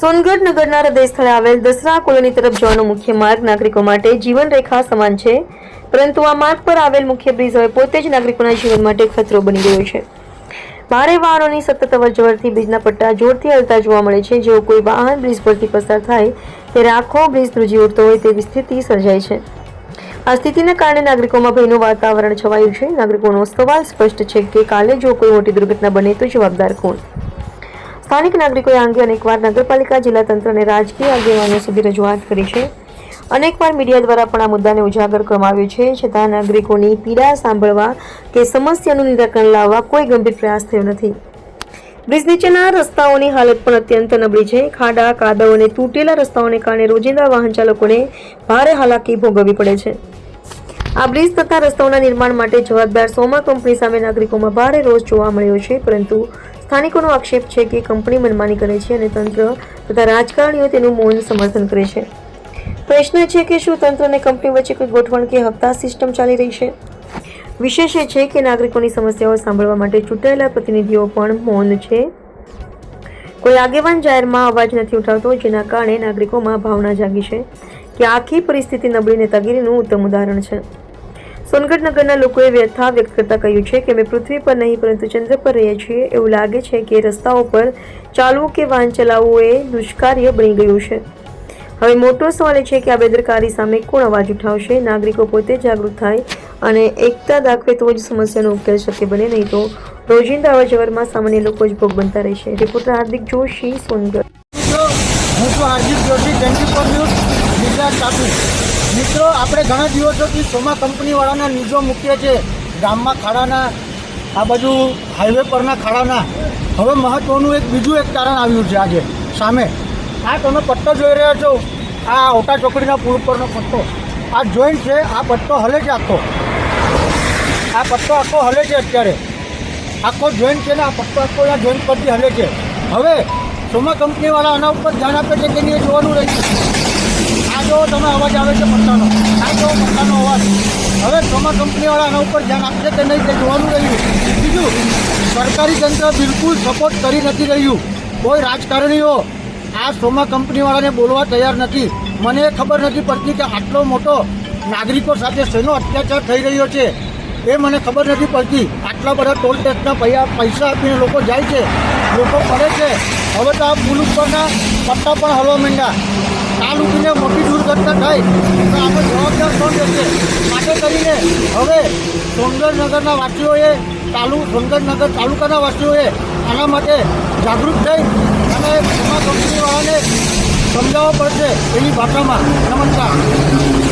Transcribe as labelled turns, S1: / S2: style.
S1: સોનગઢ નગરના હૃદય સ્થળે આવેલ દસરા કોલોની તરફ જવાનો મુખ્ય માર્ગ નાગરિકો માટે જીવનરેખા સમાન છે, પરંતુ આ માર્ગ પર આવેલ મુખ્ય બ્રિજ હવે પોતે જ નાગરિકોના જીવન માટે ખતરો બની ગયો છે। ભારે વાહનોની સતત અવરજવરથી બ્રિજના પટ્ટા જોરથી હલતા જોવા મળે છે। જો કોઈ વાહન બ્રિજ પરથી પસાર થાય ત્યારે આખો બ્રિજ ધ્રુજી ઉઠતો હોય તેવી સ્થિતિ સર્જાય છે। આ સ્થિતિને કારણે નાગરિકોમાં ભયનું વાતાવરણ છવાયું છે। નાગરિકોનો સવાલ સ્પષ્ટ છે કે કાલે જો કોઈ મોટી દુર્ઘટના બને તો જવાબદાર કોણ? સ્થાનિક નાગરિકોએ આ અંગે અનેકવાર નગરપાલિકા, જિલ્લા તંત્ર અને રાજકીય આગેવાનો સુધી રજૂઆત કરી છે। અનેકવાર મીડિયા દ્વારા પણ આ મુદ્દાને ઉજાગર કરવામાં આવ્યો છે, છતાં નાગરિકોની પીડા સાંભળવા કે સમસ્યાનું નિરાકરણ લાવવા કોઈ ગંભીર પ્રયાસ થયો નથી। બ્રિજ નીચેના રસ્તાઓની હાલત પણ અત્યંત નબળી છે। ખાડા, કાદવ અને તૂટેલા રસ્તાઓને કારણે રોજિંદા વાહન ચાલકોને ભારે હાલાકી ભોગવવી પડે છે। આ બ્રિજ તથા રસ્તાઓના નિર્માણ માટે જવાબદાર સોમા કંપની સામે નાગરિકોમાં ભારે રોષ જોવા મળ્યો છે, પરંતુ સ્થાનિકોનો આક્ષેપ છે કે કંપની મનમાની કરે છે અને તંત્ર તથા રાજકારણીઓ તેનું મૌન સમર્થન કરે છે। પ્રશ્ન છે કે શું તંત્ર અને કંપની વચ્ચે કોઈ ગોઠવણ કે હપ્તા સિસ્ટમ ચાલી રહી છે? વિશેષ એ છે કે નાગરિકોની સમસ્યાઓ સાંભળવા માટે ચૂંટાયેલા પ્રતિનિધિઓ પણ મૌન છે। કોઈ આગેવાન જાહેરમાં અવાજ નથી ઉઠાવતો, જેના કારણે નાગરિકોમાં ભાવના જાગી છે કે આખી પરિસ્થિતિ નબળી નેતાગીરીનું ઉત્તમ ઉદાહરણ છે। સોનગઢ નગરના લોકોએ વ્યથા વ્યક્ત કરતા કહ્યું છે કે અમે પૃથ્વી પર નહીં પરંતુ ચંદ્ર પર રહીએ છીએ। એવું લાગે છે કે રસ્તાઓ પર ચાલવું કે વાહન ચલાવવું એ દુષ્કાર્ય બની ગયું છે। હવે મોટો સવાલ એ છે કે આ બેદરકારી સામે કોણ અવાજ ઉઠાવશે? નાગરિકો પોતે જાગૃત થાય અને એકતા દાખવે તો જ સમસ્યાનો ઉકેલ શક્ય બને, નહીં તો રોજિંદા અવરજવરમાં સામાન્ય લોકો જ ભોગ બનતા રહેશે। રિપોર્ટર હાર્દિક જોશી, સોનગઢ।
S2: હું છું હાર્દિક જોશી, 24 ન્યૂઝ ગુજરાત ટાપુ। મિત્રો, આપણે ઘણા દિવસોથી સોમા કંપનીવાળાના ન્યૂઝો મૂકીએ છીએ, ગામમાં ખાડાના, આ બાજુ હાઈવે પરના ખાડાના। હવે મહત્ત્વનું બીજું એક કારણ આવ્યું છે આજે સામે। આ તમે પટ્ટો જોઈ રહ્યા છો, આ ઓટા ચોકડીના પુલ પરનો પટ્ટો, આ જોઈન્ટ છે, આ પટ્ટો હલે છે આખો, આ પટ્ટો આખો હલે છે અત્યારે, આખો જોઈન્ટ છે ને આ પટ્ટો આખો આ જોઈન્ટ પરથી હલે છે। હવે સોમા કંપનીવાળા આના ઉપર ધ્યાન આપે છે કે નહીં એ જોવાનું રહ્યું। આ જો તમે અવાજ આવે છે પટ્ટાનો, આ જો પટ્ટાનો અવાજ, હવે સોમા કંપનીવાળા આના ઉપર ધ્યાન આપશે કે નહીં તે જોવાનું રહ્યું। બીજું, સરકારી તંત્ર બિલકુલ સપોર્ટ કરી નથી રહ્યું। કોઈ રાજકારણીઓ આ સોમા કંપનીવાળાને બોલવા તૈયાર નથી। મને ખબર નથી પડતી કે આટલો મોટો નાગરિકો સાથે શેનો અત્યાચાર થઈ રહ્યો છે એ મને ખબર નથી પડતી। આટલા બધા ટોલ ટેક્સના પૈસા આપીને લોકો જાય છે, લોકો પડે છે। હવે તો આ પુલ ઉપરના પટ્ટા પણ હલવા માંડ્યા। આ લૂંટીને મોટી દુર્ઘટના થાય તો આપણે જવાબદાર કોણ રહેશે? માટે કરીને હવે સોનગઢ નગરના વાસીઓએ, સોનગઢ નગર તાલુકાના વાસીઓએ આના માટે જાગૃત થઈ અને સોમા કંપનીવાળાને સમજાવવા પડશે એની ભાષામાં। નમસ્કાર।